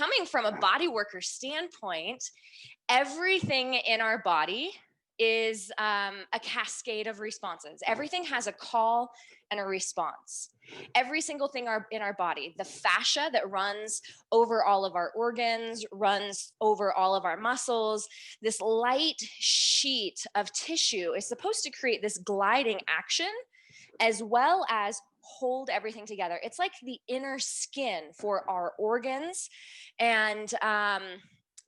coming from a body worker standpoint, everything in our body is a cascade of responses. Everything has a call and a response. Every single thing in our body, the fascia that runs over all of our organs, runs over all of our muscles, this light sheet of tissue is supposed to create this gliding action as well as hold everything together. It's like the inner skin for our organs and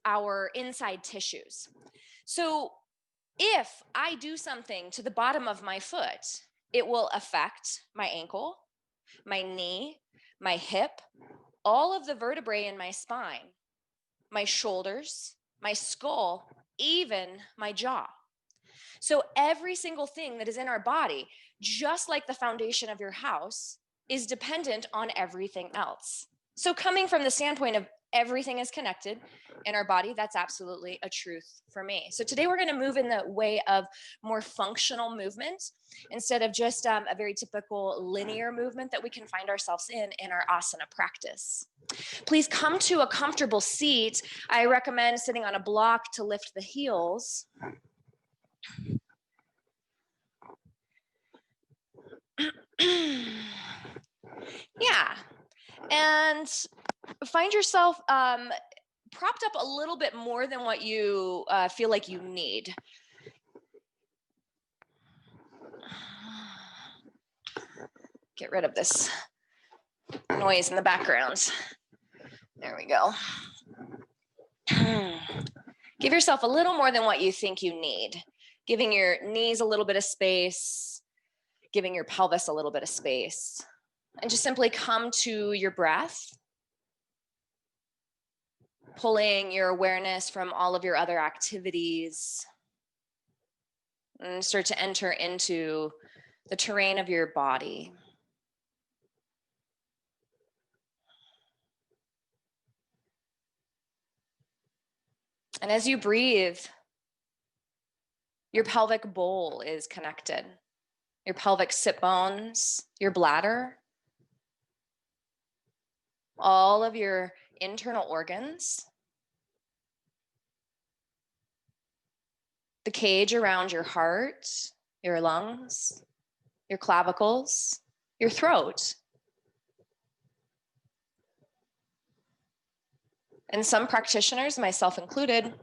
our inside tissues. So if I do something to the bottom of my foot, it will affect my ankle, my knee, my hip, all of the vertebrae in my spine, my shoulders, my skull, even my jaw. So every single thing that is in our body, just like the foundation of your house, is dependent on everything else. So coming from the standpoint of everything is connected in our body, that's absolutely a truth for me. So today we're going to move in the way of more functional movement instead of just a very typical linear movement that we can find ourselves in our asana practice. Please come to a comfortable seat. I recommend sitting on a block to lift the heels. Yeah, and find yourself propped up a little bit more than what you feel like you need. Get rid of this noise in the background. There we go. Give yourself a little more than what you think you need. Giving your knees a little bit of space, giving your pelvis a little bit of space, and just simply come to your breath, pulling your awareness from all of your other activities, and start to enter into the terrain of your body. And as you breathe, your pelvic bowl is connected. Your pelvic sit bones, your bladder, all of your internal organs, the cage around your heart, your lungs, your clavicles, your throat. And some practitioners, myself included,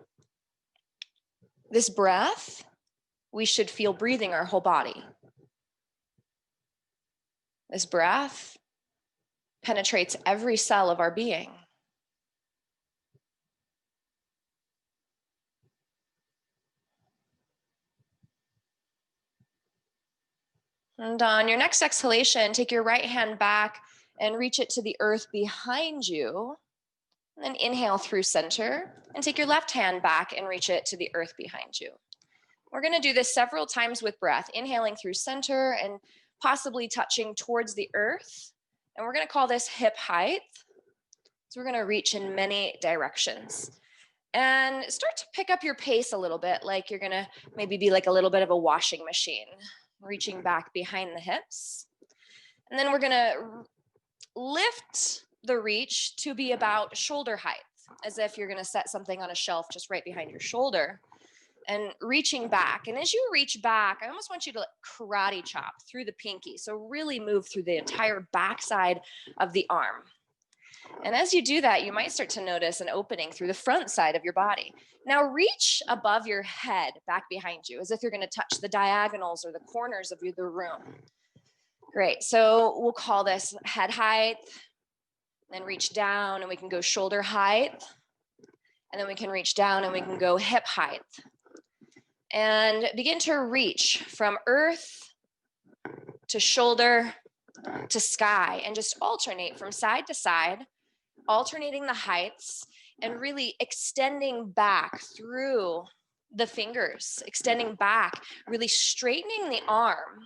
this breath, we should feel breathing our whole body. This breath penetrates every cell of our being. And on your next exhalation, take your right hand back and reach it to the earth behind you. And then inhale through center and take your left hand back and reach it to the earth behind you. We're going to do this several times with breath, inhaling through center and possibly touching towards the earth. And we're going to call this hip height. So we're going to reach in many directions. And start to pick up your pace a little bit, like you're going to maybe be like a little bit of a washing machine, reaching back behind the hips. And then we're going to lift the reach to be about shoulder height, as if you're going to set something on a shelf just right behind your shoulder. And reaching back. And as you reach back, I almost want you to karate chop through the pinky. So really move through the entire backside of the arm. And as you do that, you might start to notice an opening through the front side of your body. Now reach above your head back behind you, as if you're going to touch the diagonals or the corners of the room. Great. So we'll call this head height. Then reach down and we can go shoulder height. And then we can reach down and we can go hip height. And begin to reach from earth to shoulder to sky and just alternate from side to side, alternating the heights and really extending back through the fingers, extending back, really straightening the arm,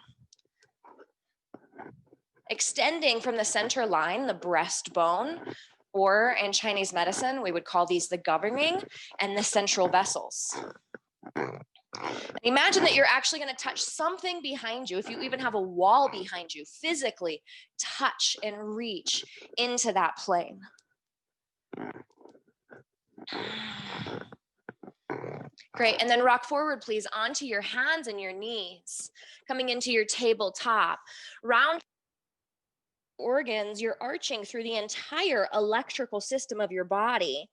extending from the center line, the breastbone, or in Chinese medicine, we would call these the governing and the central vessels. Imagine that you're actually going to touch something behind you. If you even have a wall behind you, physically touch and reach into that plane. Great, and then rock forward, please, onto your hands and your knees, coming into your tabletop. Round organs, you're arching through the entire electrical system of your body.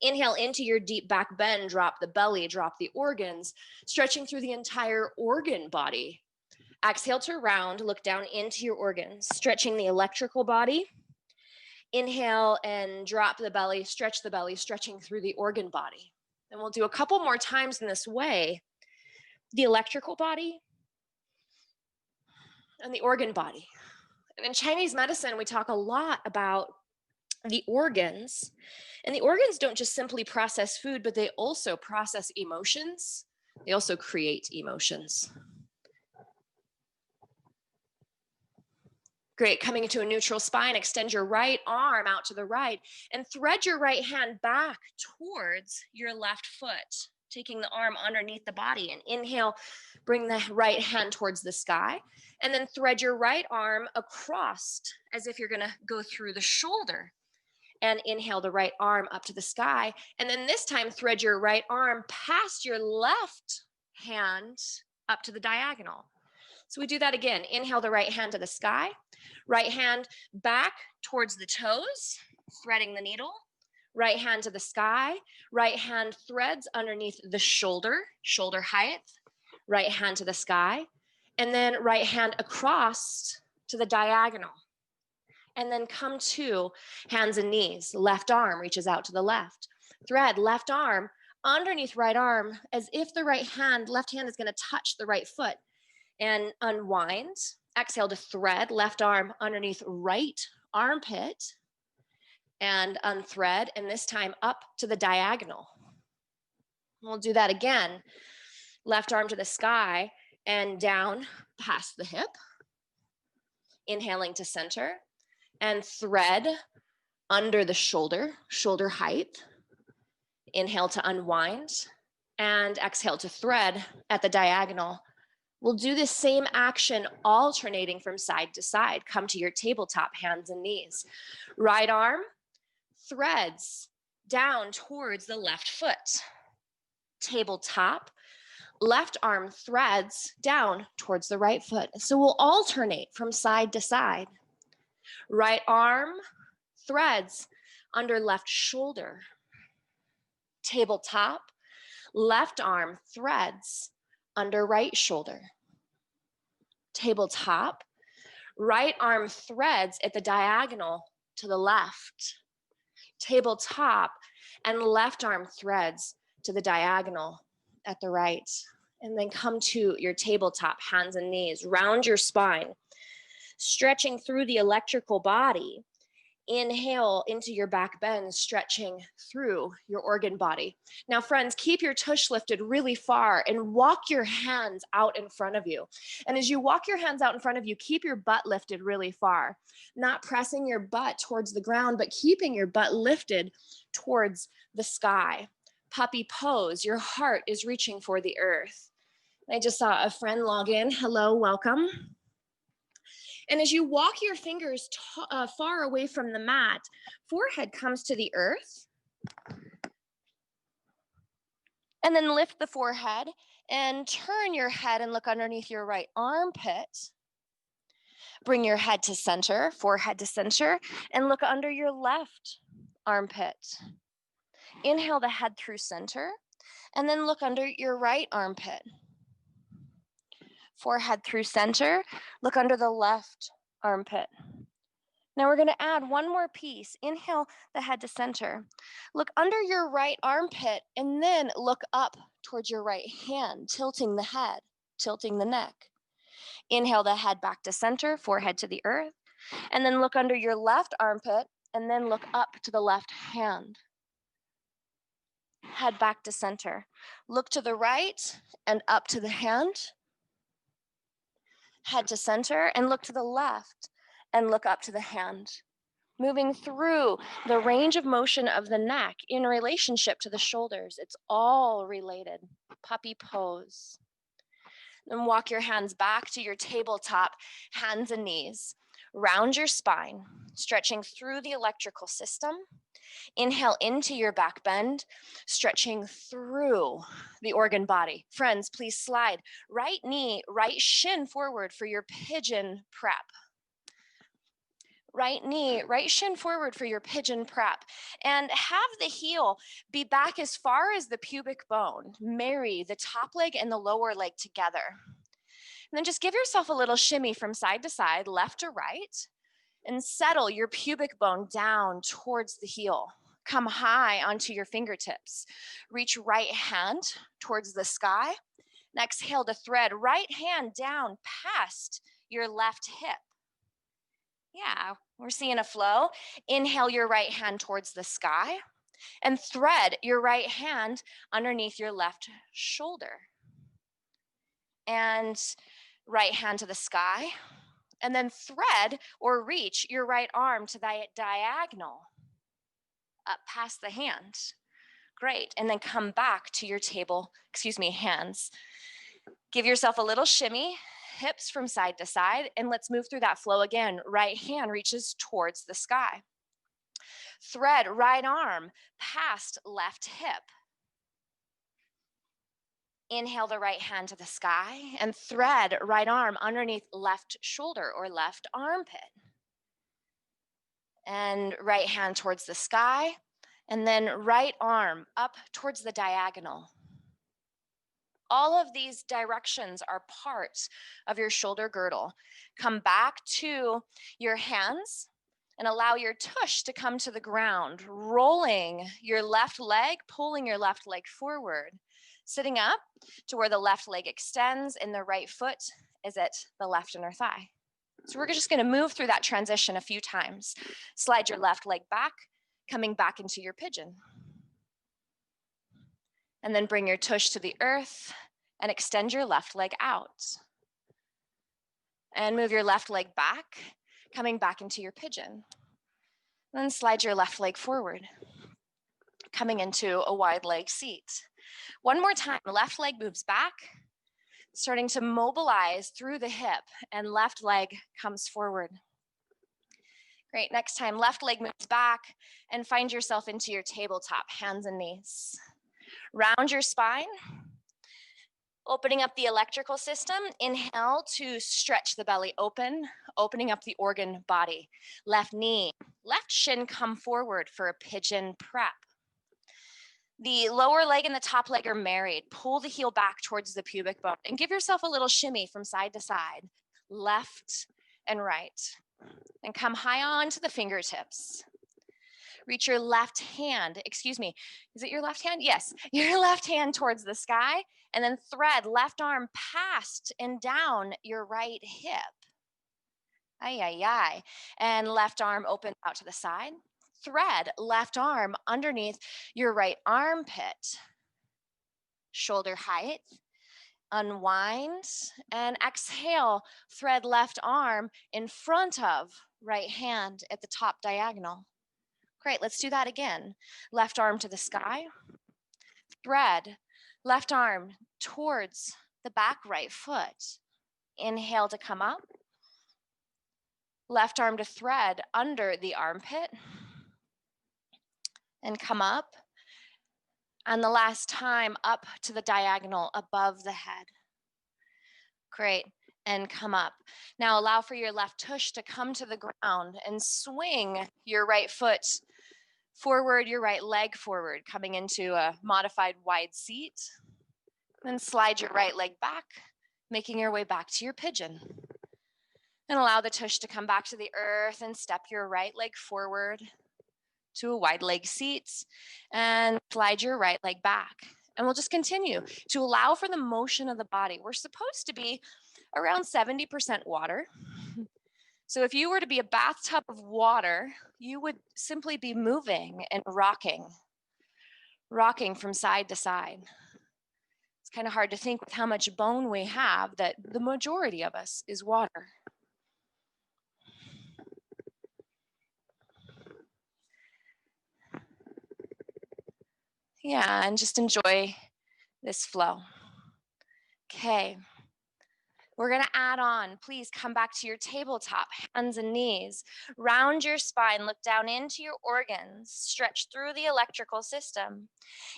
Inhale into your deep back bend, drop the belly, drop the organs, stretching through the entire organ body. Exhale to round, look down into your organs, stretching the electrical body. Inhale and drop the belly, stretching through the organ body. And we'll do a couple more times in this way. The electrical body and the organ body. And in Chinese medicine, we talk a lot about the organs. And the organs don't just simply process food, but they also process emotions. They also create emotions. Great, coming into a neutral spine, extend your right arm out to the right and thread your right hand back towards your left foot, taking the arm underneath the body. And inhale, bring the right hand towards the sky, and then thread your right arm across as if you're gonna go through the shoulder. And inhale the right arm up to the sky. And then this time, thread your right arm past your left hand up to the diagonal. So we do that again. Inhale the right hand to the sky, right hand back towards the toes, threading the needle, right hand to the sky, right hand threads underneath the shoulder, shoulder height, right hand to the sky, and then right hand across to the diagonal. And then come to hands and knees. Left arm reaches out to the left. Thread left arm underneath right arm as if the left hand is going to touch the right foot. And unwind. Exhale to thread left arm underneath right armpit and unthread, and this time up to the diagonal. We'll do that again. Left arm to the sky and down past the hip. Inhaling to center and thread under the shoulder, shoulder height. Inhale to unwind and exhale to thread at the diagonal. We'll do this same action alternating from side to side. Come to your tabletop, hands and knees. Right arm threads down towards the left foot. Tabletop, left arm threads down towards the right foot. So we'll alternate from side to side. Right arm threads under left shoulder. Tabletop, left arm threads under right shoulder. Tabletop, right arm threads at the diagonal to the left. Tabletop and left arm threads to the diagonal at the right. And then come to your tabletop, hands and knees, round your spine, stretching through the electrical body. Inhale into your back bend, stretching through your organ body. Now, friends, keep your tush lifted really far and walk your hands out in front of you. And as you walk your hands out in front of you, keep your butt lifted really far, not pressing your butt towards the ground, but keeping your butt lifted towards the sky. Puppy pose, your heart is reaching for the earth. I just saw a friend log in. Hello, welcome. And as you walk your fingers far away from the mat, forehead comes to the earth. And then lift the forehead and turn your head and look underneath your right armpit. Bring your head to center, forehead to center, and look under your left armpit. Inhale the head through center, and then look under your right armpit. Forehead through center, look under the left armpit. Now we're going to add one more piece. Inhale the head to center. Look under your right armpit and then look up towards your right hand, tilting the head, tilting the neck. Inhale the head back to center, forehead to the earth, and then look under your left armpit and then look up to the left hand. Head back to center. Look to the right and up to the hand. Head to center and look to the left and look up to the hand. Moving through the range of motion of the neck in relationship to the shoulders. It's all related. Puppy pose. Then walk your hands back to your tabletop, hands and knees. Round your spine, stretching through the electrical system. Inhale into your back bend, stretching through the organ body. Friends, please slide right knee, right shin forward for your pigeon prep. Right knee, right shin forward for your pigeon prep. And have the heel be back as far as the pubic bone. Marry the top leg and the lower leg together. And then just give yourself a little shimmy from side to side, left to right, and settle your pubic bone down towards the heel. Come high onto your fingertips. Reach right hand towards the sky. And exhale to thread right hand down past your left hip. Yeah, we're seeing a flow. Inhale your right hand towards the sky and thread your right hand underneath your left shoulder. And right hand to the sky. And then thread or reach your right arm to the diagonal up past the hand. Great. And then come back to your hands. Give yourself a little shimmy, hips from side to side, and let's move through that flow again. Right hand reaches towards the sky. Thread right arm past left hip. Inhale the right hand to the sky and thread right arm underneath left shoulder or left armpit. And right hand towards the sky, and then right arm up towards the diagonal. All of these directions are parts of your shoulder girdle. Come back to your hands and allow your tush to come to the ground, rolling your left leg, pulling your left leg forward, sitting up to where the left leg extends and the right foot is at the left inner thigh. So we're just going to move through that transition a few times. Slide your left leg back, coming back into your pigeon. And then bring your tush to the earth and extend your left leg out. And move your left leg back, coming back into your pigeon. Then slide your left leg forward, coming into a wide leg seat. One more time, left leg moves back, starting to mobilize through the hip, and left leg comes forward. Great, next time, left leg moves back and find yourself into your tabletop, hands and knees. Round your spine, opening up the electrical system. Inhale to stretch the belly open, opening up the organ body. Left knee, left shin come forward for a pigeon prep. The lower leg and the top leg are married. Pull the heel back towards the pubic bone and give yourself a little shimmy from side to side, left and right. And come high on to the fingertips. Reach your left hand, is it your left hand? Yes, your left hand towards the sky, and then thread left arm past and down your right hip. And left arm open out to the side. Thread left arm underneath your right armpit. Shoulder height. Unwind and exhale. Thread left arm in front of right hand at the top diagonal. Great, let's do that again. Left arm to the sky. Thread left arm towards the back right foot. Inhale to come up. Left arm to thread under the armpit. And come up. And the last time, up to the diagonal above the head. Great, and come up. Now allow for your left tush to come to the ground and swing your right foot forward, your right leg forward, coming into a modified wide seat. Then slide your right leg back, making your way back to your pigeon. And allow the tush to come back to the earth and step your right leg forward to a wide leg seat and slide your right leg back. And we'll just continue to allow for the motion of the body. We're supposed to be around 70% water. So if you were to be a bathtub of water, you would simply be moving and rocking from side to side. It's kind of hard to think with how much bone we have that the majority of us is water. And just enjoy this flow. Okay. We're gonna add on, please come back to your tabletop, hands and knees. Round your spine, look down into your organs, stretch through the electrical system.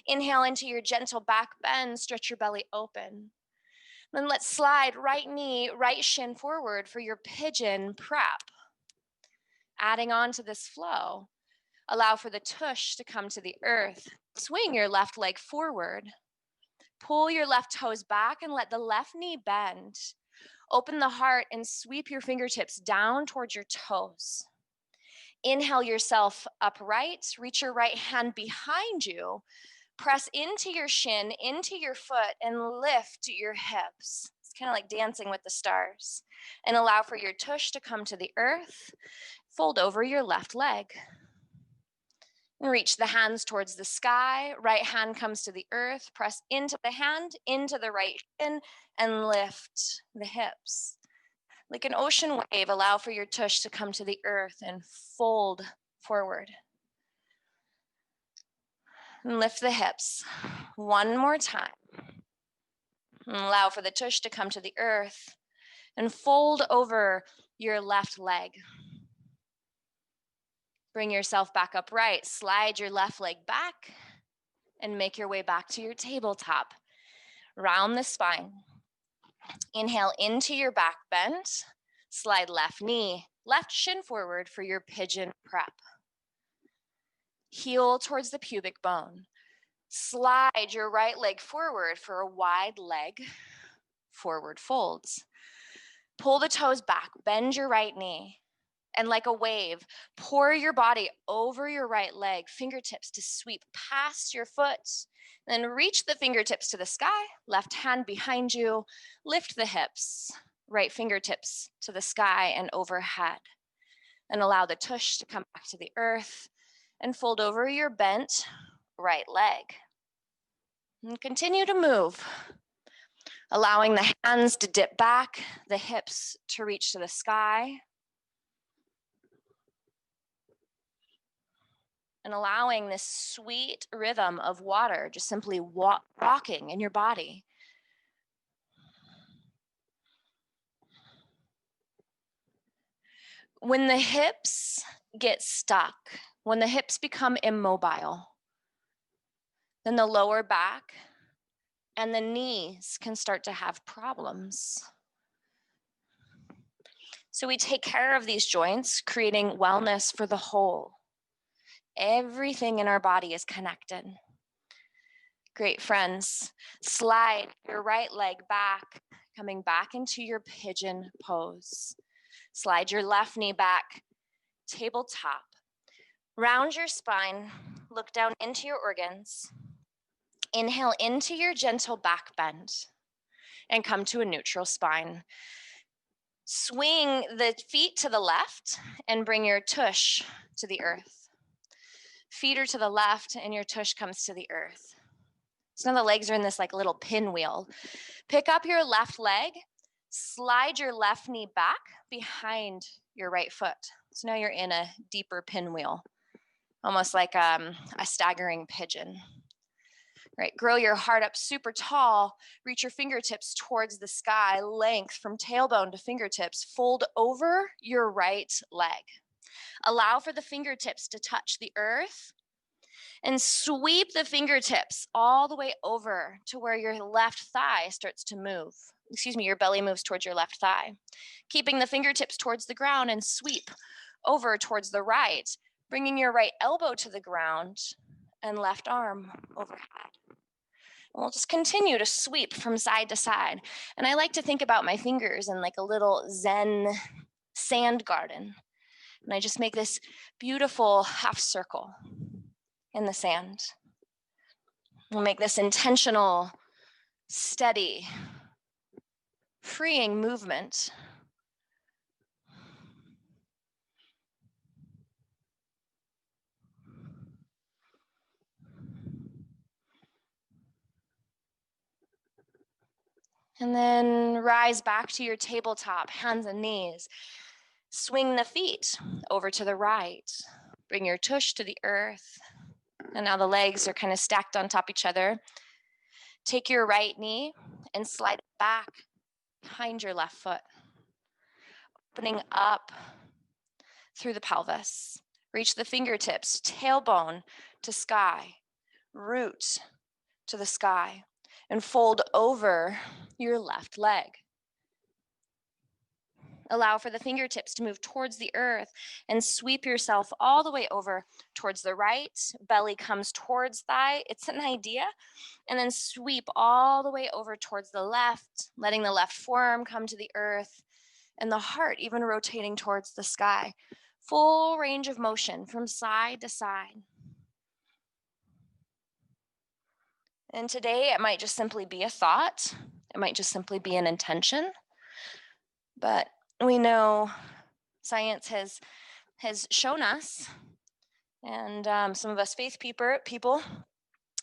Inhale into your gentle back bend, stretch your belly open. Then let's slide right knee, right shin forward for your pigeon prep. Adding on to this flow, allow for the tush to come to the earth. Swing your left leg forward. Pull your left toes back and let the left knee bend. Open the heart and sweep your fingertips down towards your toes. Inhale yourself upright. Reach your right hand behind you. Press into your shin, into your foot, and lift your hips. It's kind of like dancing with the stars. And allow for your tush to come to the earth. Fold over your left leg. And reach the hands towards the sky. Right hand comes to the earth. Press into the hand, into the right shin, and lift the hips. Like an ocean wave, allow for your tush to come to the earth and fold forward. And lift the hips. One more time. And allow for the tush to come to the earth and fold over your left leg. Bring yourself back upright. Slide your left leg back and make your way back to your tabletop. Round the spine. Inhale into your back bend. Slide left knee, left shin forward for your pigeon prep. Heel towards the pubic bone. Slide your right leg forward for a wide leg forward folds. Pull the toes back, bend your right knee, and like a wave, pour your body over your right leg, fingertips to sweep past your foot. Then reach the fingertips to the sky, left hand behind you, lift the hips, right fingertips to the sky and overhead. And allow the tush to come back to the earth and fold over your bent right leg. And continue to move, allowing the hands to dip back, the hips to reach to the sky. And allowing this sweet rhythm of water, just simply walking in your body. When the hips get stuck, when the hips become immobile, then the lower back and the knees can start to have problems. So we take care of these joints, creating wellness for the whole. Everything in our body is connected. Great, friends. Slide your right leg back, coming back into your pigeon pose. Slide your left knee back, tabletop. Round your spine, look down into your organs. Inhale into your gentle back bend and come to a neutral spine. Swing the feet to the left and bring your tush to the earth. Feet are to the left and your tush comes to the earth. So now the legs are in this like little pinwheel. Pick up your left leg, slide your left knee back behind your right foot. So now you're in a deeper pinwheel, almost like a staggering pigeon. Right, grow your heart up super tall, reach your fingertips towards the sky, length from tailbone to fingertips, fold over your right leg. Allow for the fingertips to touch the earth and sweep the fingertips all the way over to where your left thigh starts to move. Your belly moves towards your left thigh. Keeping the fingertips towards the ground and sweep over towards the right, bringing your right elbow to the ground and left arm overhead. We'll just continue to sweep from side to side. And I like to think about my fingers in like a little Zen sand garden. And I just make this beautiful half circle in the sand. We'll make this intentional, steady, freeing movement. And then rise back to your tabletop, hands and knees. Swing the feet over to the right. Bring your tush to the earth. And now the legs are kind of stacked on top of each other. Take your right knee and slide it back behind your left foot. Opening up through the pelvis. Reach the fingertips, tailbone to sky, root to the sky, and fold over your left leg. Allow for the fingertips to move towards the earth and sweep yourself all the way over towards the right. Belly comes towards thigh. It's an idea. And then sweep all the way over towards the left, letting the left forearm come to the earth and the heart even rotating towards the sky. Full range of motion from side to side. And today it might just simply be a thought. It might just simply be an intention. But we know science has shown us, and some of us faith people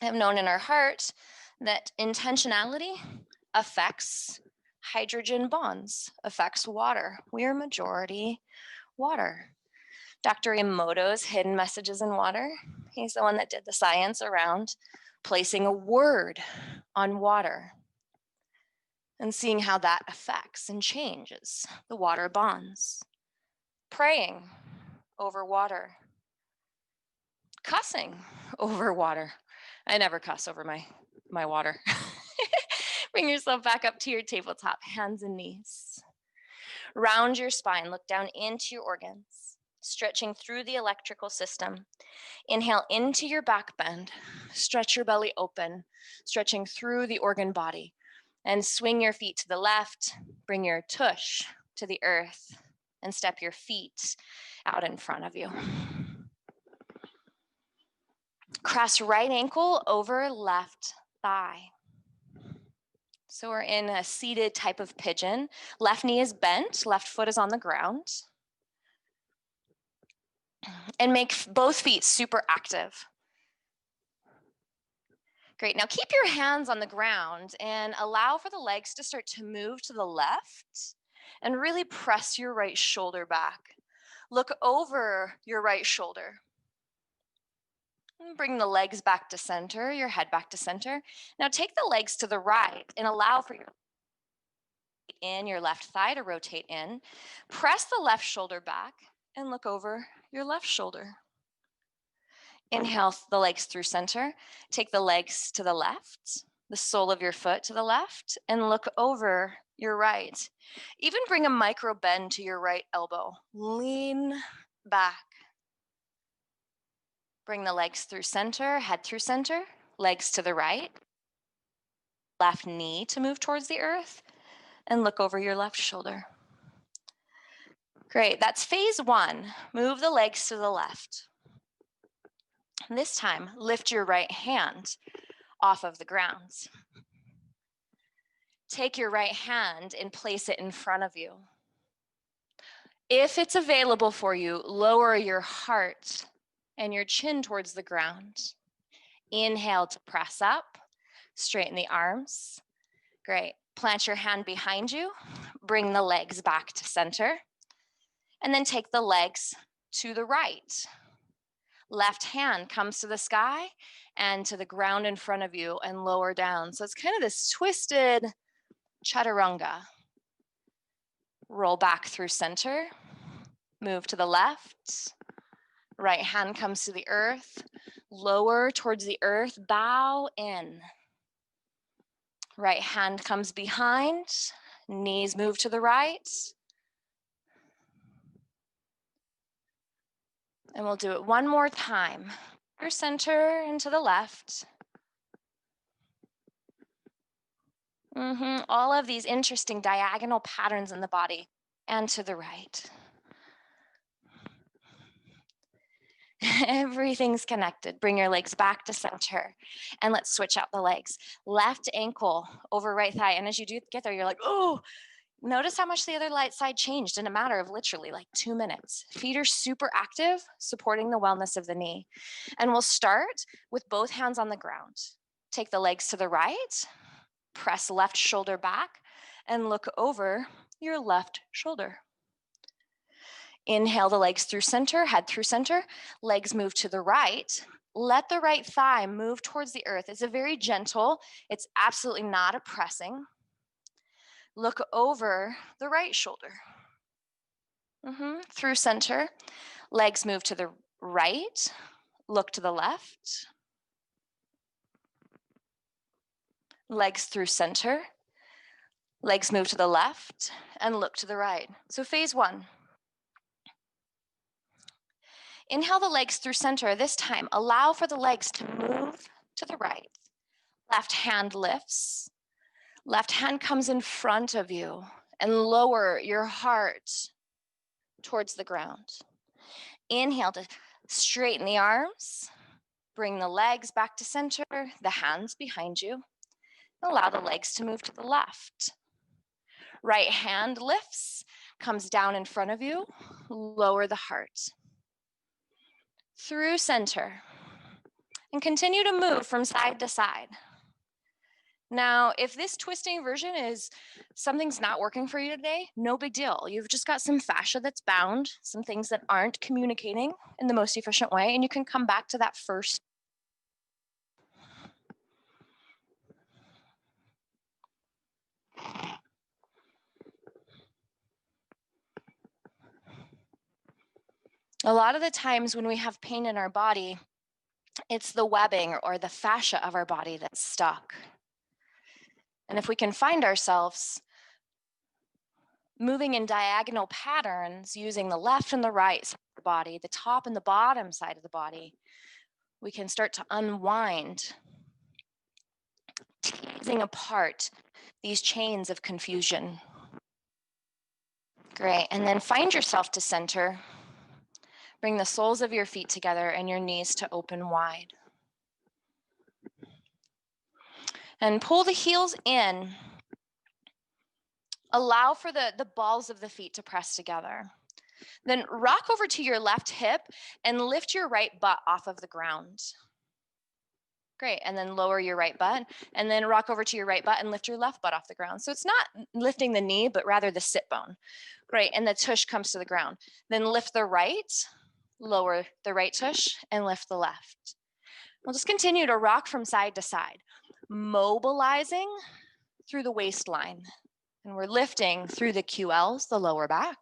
have known in our heart that intentionality affects hydrogen bonds, affects water. We are majority water. Dr. Emoto's Hidden Messages in Water, he's the one that did the science around placing a word on water and seeing how that affects and changes the water bonds. Praying over water. Cussing over water. I never cuss over my water. Bring yourself back up to your tabletop, hands and knees. Round your spine, look down into your organs, stretching through the electrical system. Inhale into your back bend, stretch your belly open, stretching through the organ body, and swing your feet to the left, bring your tush to the earth, and step your feet out in front of you. Cross right ankle over left thigh. So we're in a seated type of pigeon. Left knee is bent, left foot is on the ground. And make both feet super active. Great, now keep your hands on the ground and allow for the legs to start to move to the left and really press your right shoulder back. Look over your right shoulder. And bring the legs back to center, your head back to center. Now take the legs to the right and allow for your left thigh to rotate in. Press the left shoulder back and look over your left shoulder. Inhale the legs through center. Take the legs to the left, the sole of your foot to the left, and look over your right. Even bring a micro bend to your right elbow. Lean back. Bring the legs through center, head through center, legs to the right. Left knee to move towards the earth, and look over your left shoulder. Great, that's phase one. Move the legs to the left. This time, lift your right hand off of the ground. Take your right hand and place it in front of you. If it's available for you, lower your heart and your chin towards the ground. Inhale to press up, straighten the arms. Great. Plant your hand behind you, bring the legs back to center, and then take the legs to the right. Left hand comes to the sky and to the ground in front of you and lower down. So it's kind of this twisted chaturanga. Roll back through center, move to the left. Right hand comes to the earth, lower towards the earth, bow in. Right hand comes behind, knees move to the right. And we'll do it one more time. Through center and to the left. All of these interesting diagonal patterns in the body and to the right. Everything's connected. Bring your legs back to center and let's switch out the legs. Left ankle over right thigh. And as you do get there, you're like, oh, notice how much the other light side changed in a matter of literally like 2 minutes. Feet are super active, supporting the wellness of the knee. And we'll start with both hands on the ground. Take the legs to the right, press left shoulder back, and look over your left shoulder. Inhale the legs through center, head through center, legs move to the right. Let the right thigh move towards the earth. It's a very gentle, it's absolutely not oppressing. Look over the right shoulder. Through center. Legs move to the right. Look to the left. Legs through center. Legs move to the left and look to the right. So phase one. Inhale the legs through center. This time, allow for the legs to move to the right. Left hand lifts. Left hand comes in front of you and lower your heart towards the ground. Inhale to straighten the arms. Bring the legs back to center, the hands behind you. Allow the legs to move to the left. Right hand lifts, comes down in front of you. Lower the heart. Through center. And continue to move from side to side. Now, if this twisting version is something's not working for you today, no big deal. You've just got some fascia that's bound, some things that aren't communicating in the most efficient way, and you can come back to that first. A lot of the times when we have pain in our body, it's the webbing or the fascia of our body that's stuck. And if we can find ourselves moving in diagonal patterns using the left and the right side of the body, the top and the bottom side of the body, we can start to unwind, teasing apart these chains of confusion. Great, and then find yourself to center. Bring the soles of your feet together and your knees to open wide. And pull the heels in. Allow for the balls of the feet to press together. Then rock over to your left hip and lift your right butt off of the ground. Great, and then lower your right butt, and then rock over to your right butt and lift your left butt off the ground. So it's not lifting the knee, but rather the sit bone. Great, and the tush comes to the ground. Then lift the right, lower the right tush, and lift the left. We'll just continue to rock from side to side, mobilizing through the waistline. And we're lifting through the QLs, the lower back,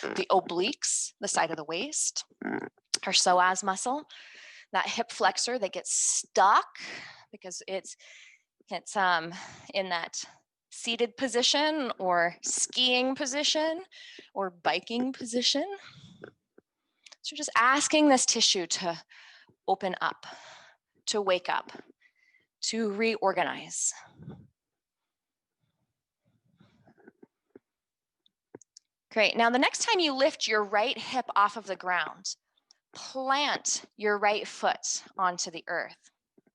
the obliques, the side of the waist, our psoas muscle, that hip flexor that gets stuck because it's in that seated position or skiing position or biking position. So just asking this tissue to open up, to wake up, to reorganize. Great. Now, the next time you lift your right hip off of the ground, plant your right foot onto the earth.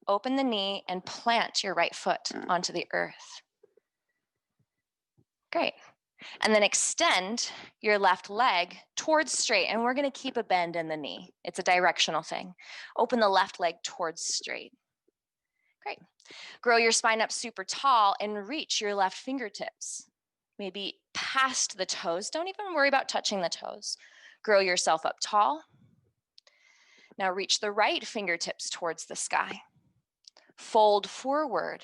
Open the knee and plant your right foot onto the earth. Great. And then extend your left leg towards straight. And we're going to keep a bend in the knee. It's a directional thing. Open the left leg towards straight. Great. Grow your spine up super tall and reach your left fingertips. Maybe past the toes. Don't even worry about touching the toes. Grow yourself up tall. Now reach the right fingertips towards the sky. Fold forward.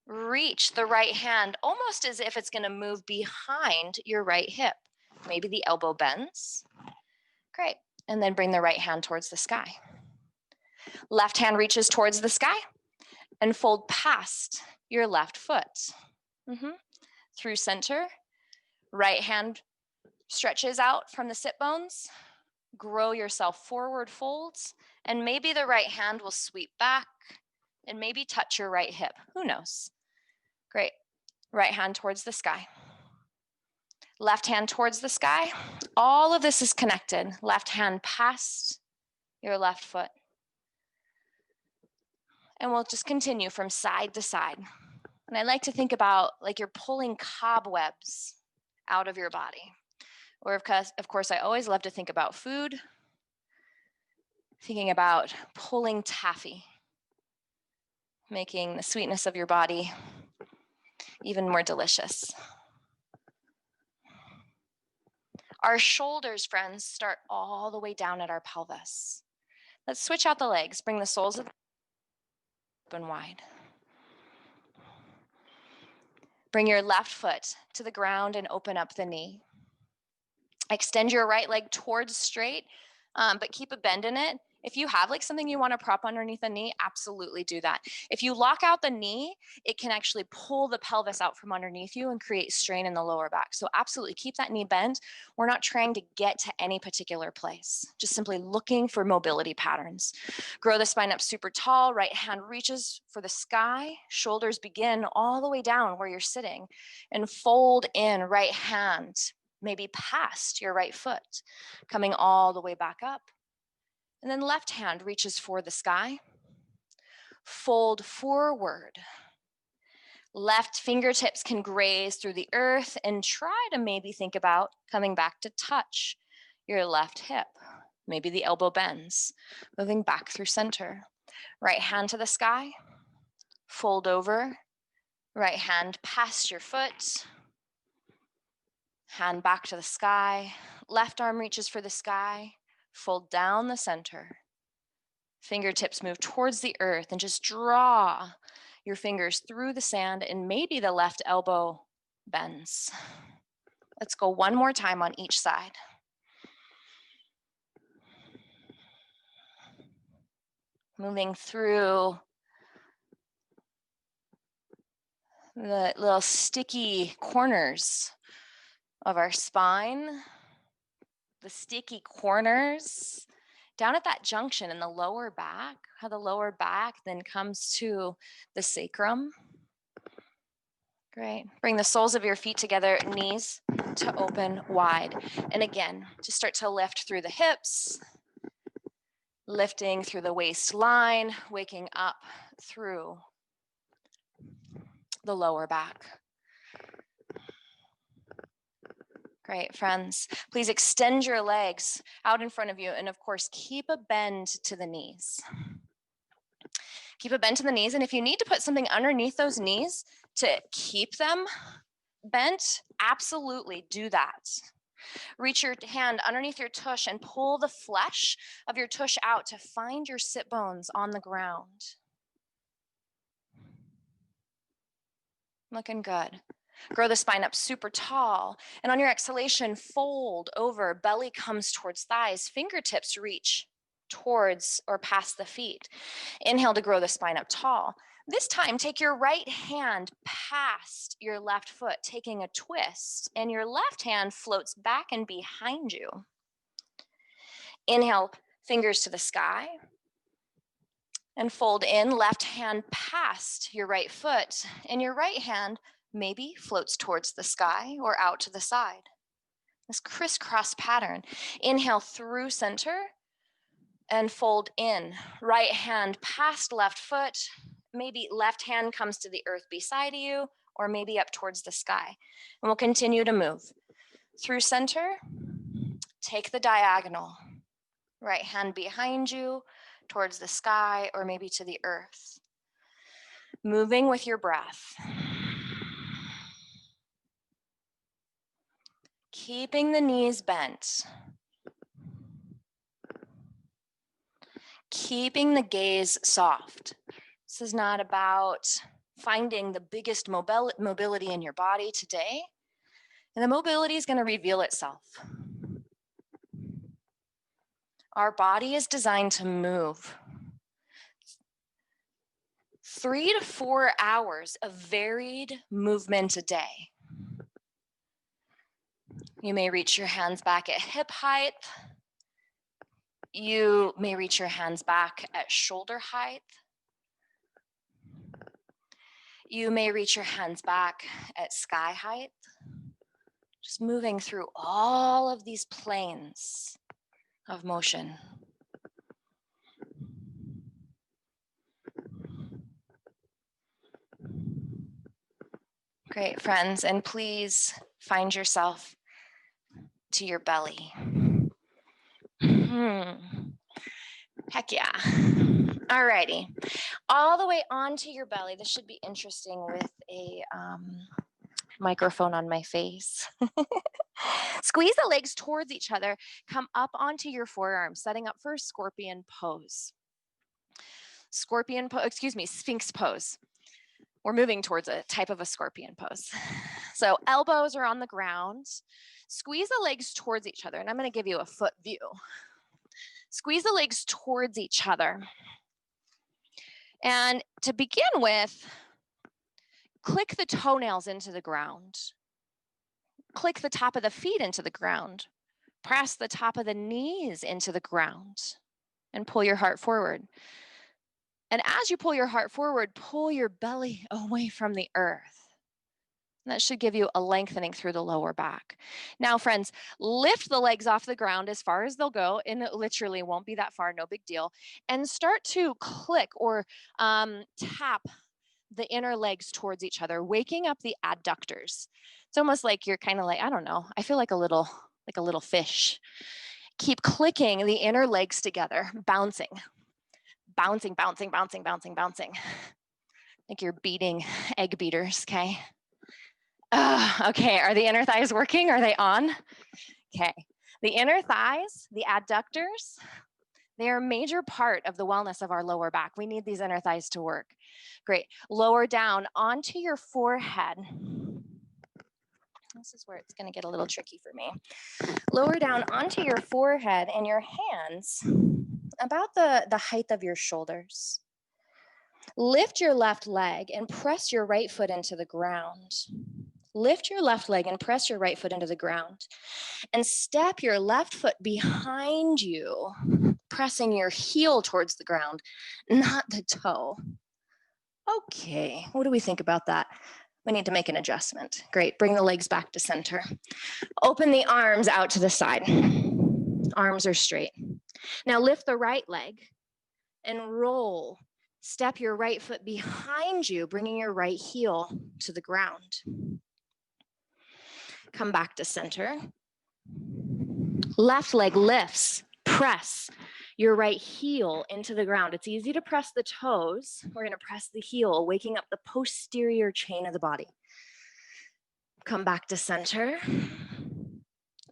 Reach the right hand almost as if it's going to move behind your right hip. Maybe the elbow bends. Great. And then bring the right hand towards the sky. Left hand reaches towards the sky and fold past your left foot. Through center. Right hand stretches out from the sit bones. Grow yourself forward folds. And maybe the right hand will sweep back and maybe touch your right hip. Who knows? Great. Right hand towards the sky. Left hand towards the sky. All of this is connected. Left hand past your left foot. And we'll just continue from side to side. And I like to think about like you're pulling cobwebs out of your body. Or of course, I always love to think about food. Thinking about pulling taffy. Making the sweetness of your body even more delicious. Our shoulders, friends, start all the way down at our pelvis. Let's switch out the legs. Bring the soles of the open wide. Bring your left foot to the ground and open up the knee. Extend your right leg towards straight, but keep a bend in it. If you have like something you want to prop underneath the knee, absolutely do that. If you lock out the knee, it can actually pull the pelvis out from underneath you and create strain in the lower back. So absolutely keep that knee bent. We're not trying to get to any particular place, just simply looking for mobility patterns. Grow the spine up super tall, right hand reaches for the sky, shoulders begin all the way down where you're sitting, and fold in right hand, maybe past your right foot, coming all the way back up. And then left hand reaches for the sky. Fold forward. Left fingertips can graze through the earth, and try to maybe think about coming back to touch your left hip. Maybe the elbow bends, moving back through center. Right hand to the sky. Fold over. Right hand past your foot. Hand back to the sky. Left arm reaches for the sky. Fold down the center. Fingertips move towards the earth and just draw your fingers through the sand, and maybe the left elbow bends. Let's go one more time on each side. Moving through the little sticky corners of our spine, the sticky corners, down at that junction in the lower back, how the lower back then comes to the sacrum. Great. Bring the soles of your feet together, knees to open wide. And again, just start to lift through the hips, lifting through the waistline, waking up through the lower back. Great, friends. Please extend your legs out in front of you, and of course, keep a bend to the knees. Keep a bend to the knees, and if you need to put something underneath those knees to keep them bent, absolutely do that. Reach your hand underneath your tush and pull the flesh of your tush out to find your sit bones on the ground. Looking good. Grow the spine up super tall. And on your exhalation, fold over. Belly comes towards thighs. Fingertips reach towards or past the feet. Inhale to grow the spine up tall. This time, take your right hand past your left foot, taking a twist, and your left hand floats back and behind you. Inhale, fingers to the sky. And fold in, left hand past your right foot, and your right hand maybe floats towards the sky or out to the side. This crisscross pattern. Inhale through center and fold in. Right hand past left foot, maybe left hand comes to the earth beside you, or maybe up towards the sky. And we'll continue to move. Through center, take the diagonal. Right hand behind you, towards the sky, or maybe to the earth. Moving with your breath. Keeping the knees bent. Keeping the gaze soft. This is not about finding the biggest mobility in your body today. And the mobility is going to reveal itself. Our body is designed to move. 3 to 4 hours of varied movement a day. You may reach your hands back at hip height. You may reach your hands back at shoulder height. You may reach your hands back at sky height. Just moving through all of these planes of motion. Great, friends, and please find yourself to your belly. Heck yeah. Alrighty. All the way onto your belly. This should be interesting with a microphone on my face. Squeeze the legs towards each other. Come up onto your forearms, setting up for a scorpion pose. Sphinx pose. we're moving towards a type of a scorpion pose. So elbows are on the ground. Squeeze the legs towards each other. And I'm going to give you a foot view. Squeeze the legs towards each other. And to begin with, click the toenails into the ground. Click the top of the feet into the ground. Press the top of the knees into the ground and pull your heart forward. And as you pull your heart forward, pull your belly away from the earth. That should give you a lengthening through the lower back. Now, friends, lift the legs off the ground as far as they'll go, and it literally won't be that far, no big deal. And start to click or tap the inner legs towards each other, waking up the adductors. It's almost like you're kind of like, I don't know, I feel like a little fish. Keep clicking the inner legs together, bouncing, bouncing, bouncing, bouncing, bouncing, bouncing. Like you're beating egg beaters, okay? Okay, are the inner thighs working? Are they on? Okay, the inner thighs, the adductors, they are a major part of the wellness of our lower back. We need these inner thighs to work. Great, lower down onto your forehead. This is where it's gonna get a little tricky for me. Lower down onto your forehead and your hands about the height of your shoulders. Lift your left leg and press your right foot into the ground. Lift your left leg and press your right foot into the ground. And step your left foot behind you, pressing your heel towards the ground, not the toe. Okay, what do we think about that? We need to make an adjustment. Great, bring the legs back to center. Open the arms out to the side. Arms are straight. Now lift the right leg and roll. Step your right foot behind you, bringing your right heel to the ground. Come back to center. Left leg lifts, press your right heel into the ground. It's easy to press the toes. We're gonna press the heel, waking up the posterior chain of the body. Come back to center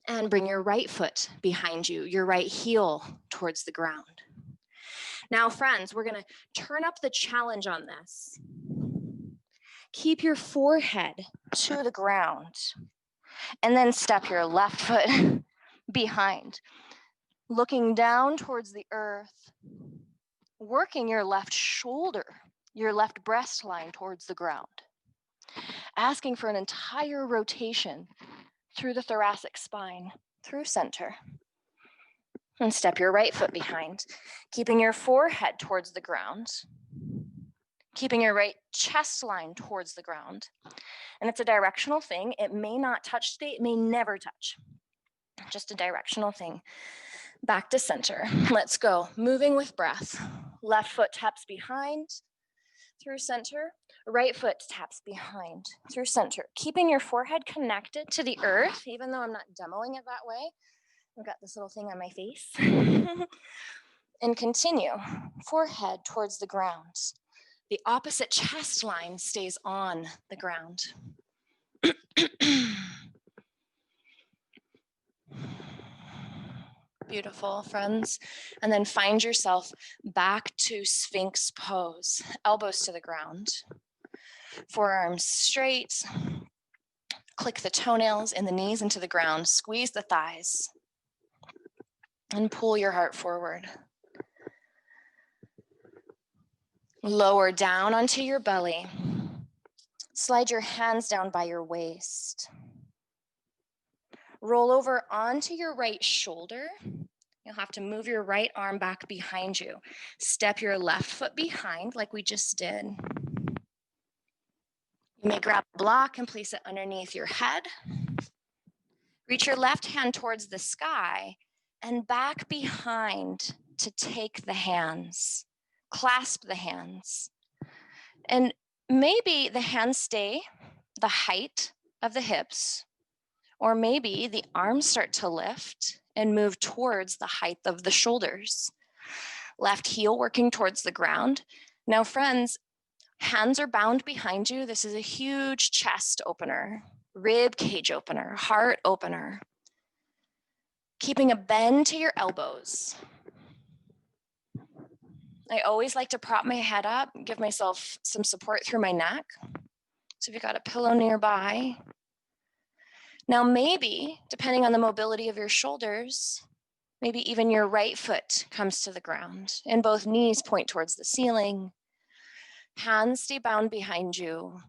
and bring your right foot behind you, your right heel towards the ground. Now, friends, we're gonna turn up the challenge on this. Keep your forehead to the ground and then step your left foot behind, looking down towards the earth, working your left shoulder, your left breast line towards the ground, asking for an entire rotation through the thoracic spine, through center. And step your right foot behind, keeping your forehead towards the ground, keeping your right chest line towards the ground. And it's a directional thing. It may not touch today, it may never touch. Just a directional thing. Back to center. Let's go. Moving with breath. Left foot taps behind, through center. Right foot taps behind, through center. Keeping your forehead connected to the earth, even though I'm not demoing it that way. I've got this little thing on my face. And continue. Forehead towards the ground. The opposite chest line stays on the ground. Beautiful, friends. And then find yourself back to Sphinx pose. Elbows to the ground. Forearms straight. Click the toenails and the knees into the ground. Squeeze the thighs. And pull your heart forward. Lower down onto your belly. Slide your hands down by your waist. Roll over onto your right shoulder. You'll have to move your right arm back behind you. Step your left foot behind like we just did. You may grab a block and place it underneath your head. Reach your left hand towards the sky and back behind to take the hands. Clasp the hands. And maybe the hands stay the height of the hips, or maybe the arms start to lift and move towards the height of the shoulders. Left heel working towards the ground. Now, friends, hands are bound behind you. This is a huge chest opener, rib cage opener, heart opener. Keeping a bend to your elbows. I always like to prop my head up, give myself some support through my neck. So if you've got a pillow nearby. Now maybe, depending on the mobility of your shoulders, maybe even your right foot comes to the ground and both knees point towards the ceiling. Hands stay bound behind you.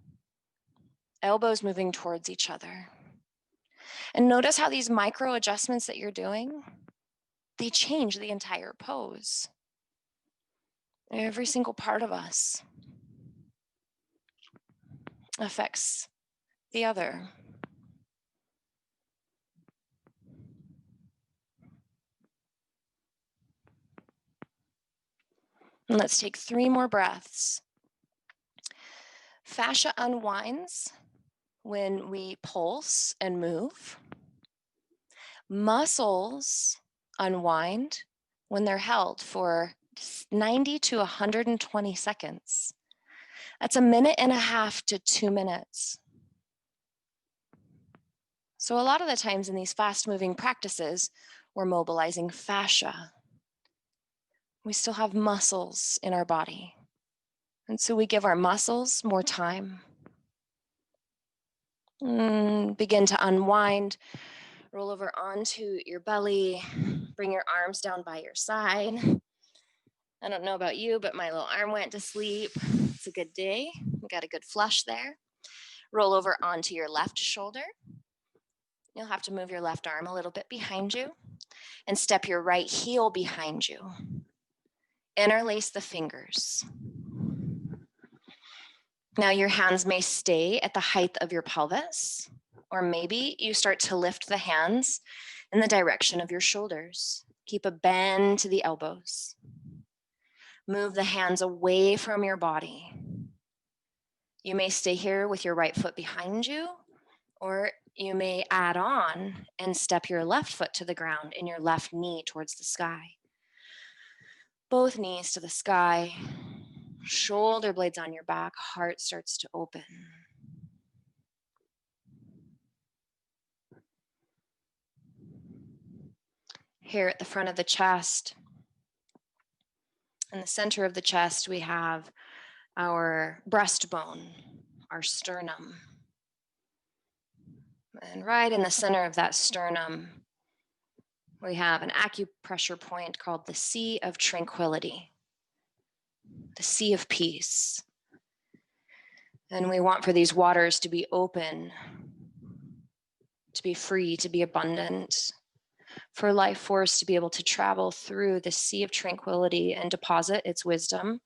Elbows moving towards each other. And notice how these micro adjustments that you're doing, they change the entire pose. Every single part of us affects the other. And let's take 3 more breaths. Fascia unwinds when we pulse and move. Muscles unwind when they're held for 90 to 120 seconds. That's 1.5 to 2 minutes. So a lot of the times in these fast-moving practices, we're mobilizing fascia. We still have muscles in our body. And so we give our muscles more time. Begin to unwind, roll over onto your belly, bring your arms down by your side. I don't know about you, but my little arm went to sleep. It's a good day. We got a good flush there. Roll over onto your left shoulder. You'll have to move your left arm a little bit behind you and step your right heel behind you. Interlace the fingers. Now your hands may stay at the height of your pelvis, or maybe you start to lift the hands in the direction of your shoulders. Keep a bend to the elbows. Move the hands away from your body. You may stay here with your right foot behind you, or you may add on and step your left foot to the ground and your left knee towards the sky. Both knees to the sky, shoulder blades on your back, heart starts to open. Here at the front of the chest, in the center of the chest, we have our breastbone, our sternum. And right in the center of that sternum, we have an acupressure point called the Sea of Tranquility, the Sea of Peace. And we want for these waters to be open, to be free, to be abundant, for life force to be able to travel through the Sea of Tranquility and deposit its wisdom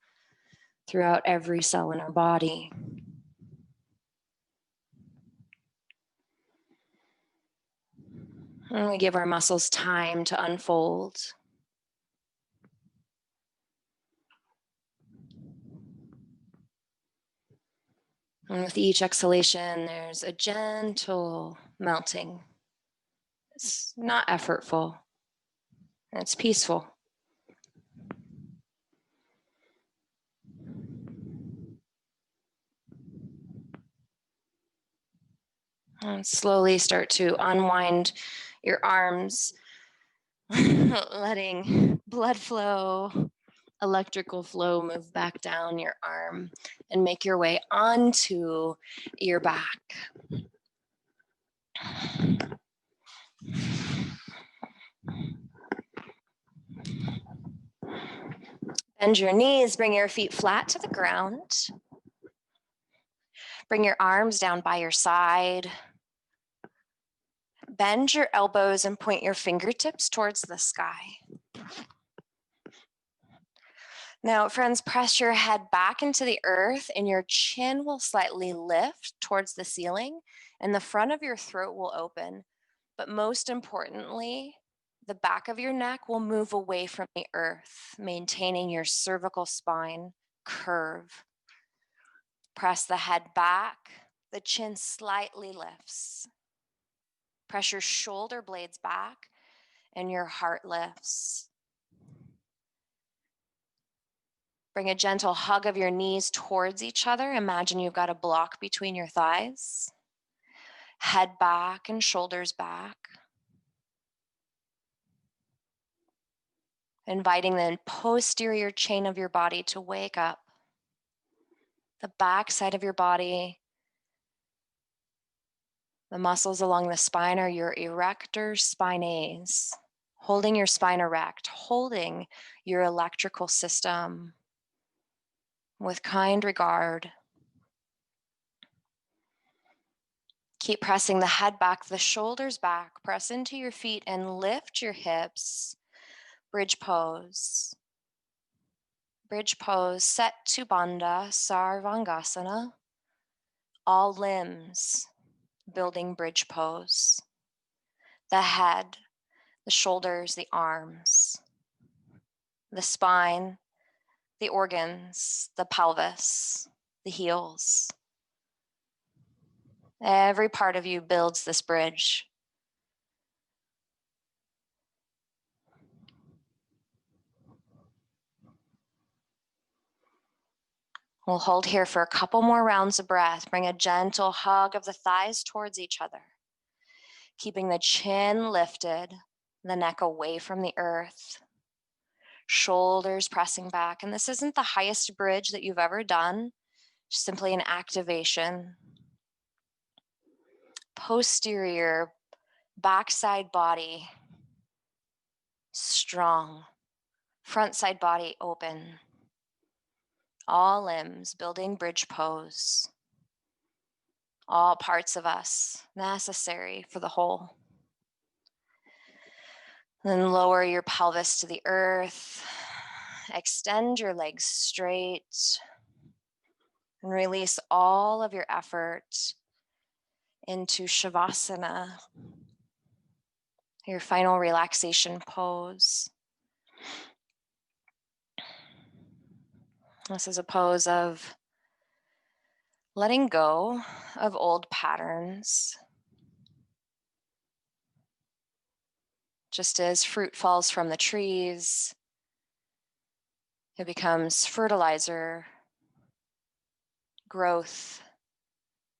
throughout every cell in our body. And we give our muscles time to unfold. And with each exhalation, there's a gentle melting. It's not effortful. It's peaceful. And slowly start to unwind your arms, letting blood flow, electrical flow move back down your arm and make your way onto your back. Bend your knees, bring your feet flat to the ground. Bring your arms down by your side. Bend your elbows and point your fingertips towards the sky. Now, friends, press your head back into the earth and your chin will slightly lift towards the ceiling and the front of your throat will open. But most importantly, the back of your neck will move away from the earth, maintaining your cervical spine curve. Press the head back, the chin slightly lifts. Press your shoulder blades back and your heart lifts. Bring a gentle hug of your knees towards each other. Imagine you've got a block between your thighs. Head back and shoulders back. inviting the posterior chain of your body to wake up. The back side of your body, the muscles along the spine are your erector spinae, holding your spine erect, holding your electrical system with kind regard. Keep pressing the head back, the shoulders back. Press into your feet and lift your hips. Bridge pose. Bridge pose, set to Bandha, Sarvangasana. All limbs building bridge pose. The head, the shoulders, the arms, the spine, the organs, the pelvis, the heels. Every part of you builds this bridge. We'll hold here for a couple more rounds of breath. Bring a gentle hug of the thighs towards each other. Keeping the chin lifted, the neck away from the earth. Shoulders pressing back. And this isn't the highest bridge that you've ever done, just simply an activation. Posterior, backside body, strong. Front side body open. All limbs building bridge pose. All parts of us necessary for the whole. Then lower your pelvis to the earth. Extend your legs straight. And release all of your effort into Shavasana, your final relaxation pose. This is a pose of letting go of old patterns. Just as fruit falls from the trees, it becomes fertilizer, growth,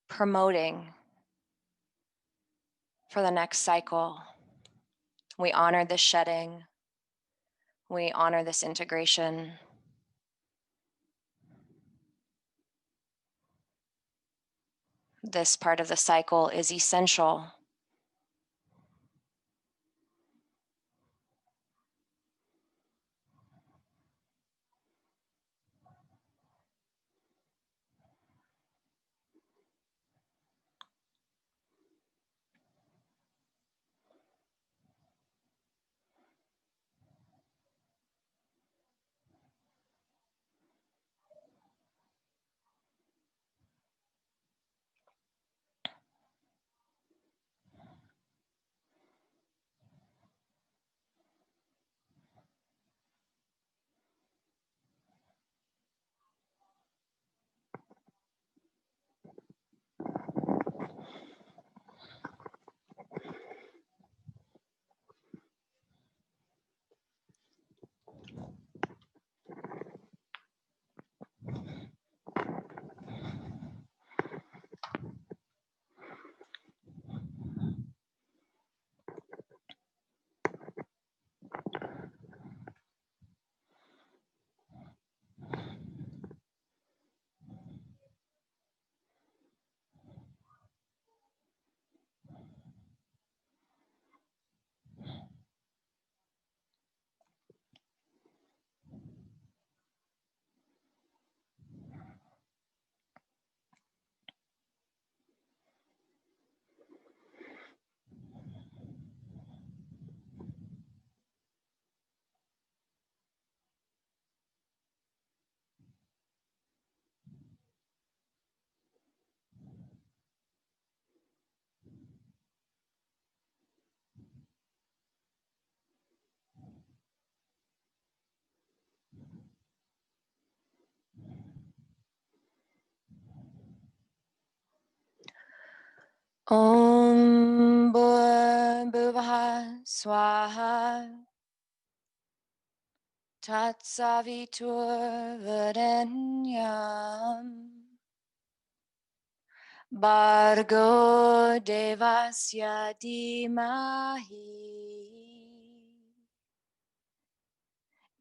promoting for the next cycle. We honor this shedding. We honor this integration. This part of the cycle is essential. Om Bhuvah Swaha Tatsavitur Varenyam Bhargo Devasya Dhimahi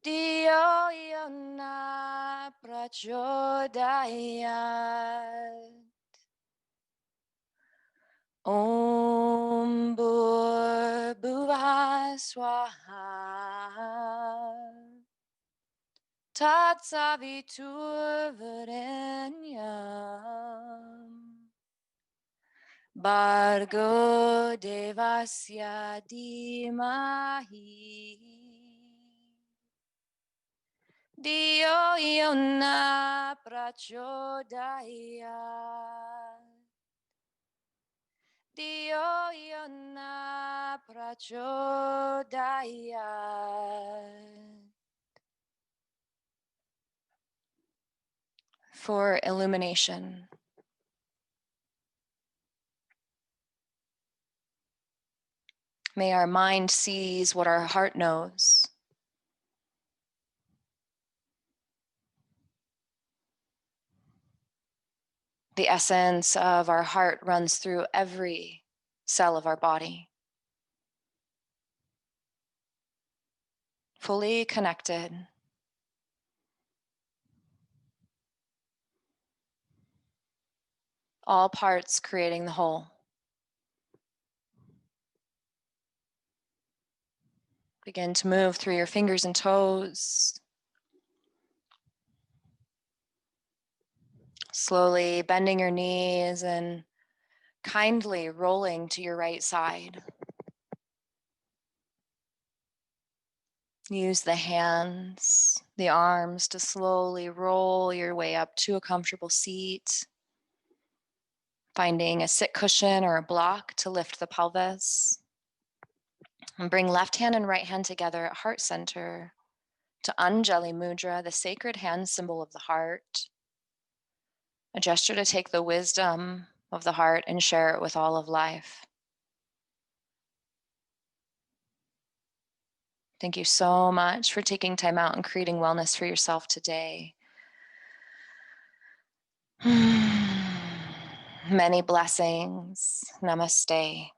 Diyo yona prachodayat. Om Bhuvah Swaha. Tatsaviturvarenyam. Bhargo Devasya Dhimahi. Diyo yona prachodayat. Diyo yona prachodayat. For illumination. May our mind seize what our heart knows. The essence of our heart runs through every cell of our body. Fully connected. All parts creating the whole. Begin to move through your fingers and toes. Slowly bending your knees and kindly rolling to your right side. Use the hands, the arms to slowly roll your way up to a comfortable seat. Finding a sit cushion or a block to lift the pelvis. And bring left hand and right hand together at heart center to Anjali Mudra, the sacred hand symbol of the heart. A gesture to take the wisdom of the heart and share it with all of life. Thank you so much for taking time out and creating wellness for yourself today. Many blessings. Namaste.